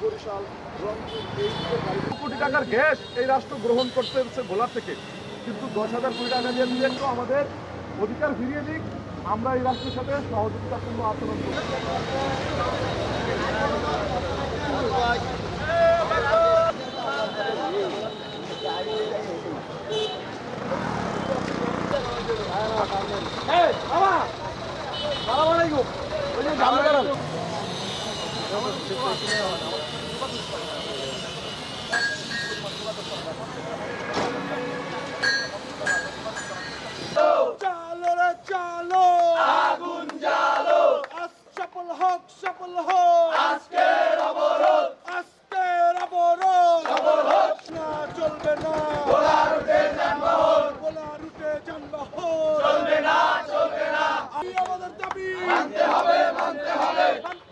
বরিশাল, রংপুর এই কোটি টাকার গ্যাস এই রাষ্ট্র গ্রহণ করতেছে ভোলা থেকে, কিন্তু 10,000 কোটি টাকা দিয়ে যদি একটু আমাদের অধিকার ফিরিয়ে দিক, আমরা এই রাষ্ট্রের সাথে সহযোগিতাপূর্ণ আচরণ করি। চালো রে চালো, আগুন জ্বালো, সফল হোক সফল হোক, আজকের অবরোধ আজকের অবরোধ সফল হোক। না চলবে না, ভোলা রুটে যানবাহন ভোলা রুটে যানবাহন চলবে না, চলবে না। আমাদের দাবি মানতে হবে, মানতে হবে। মানতে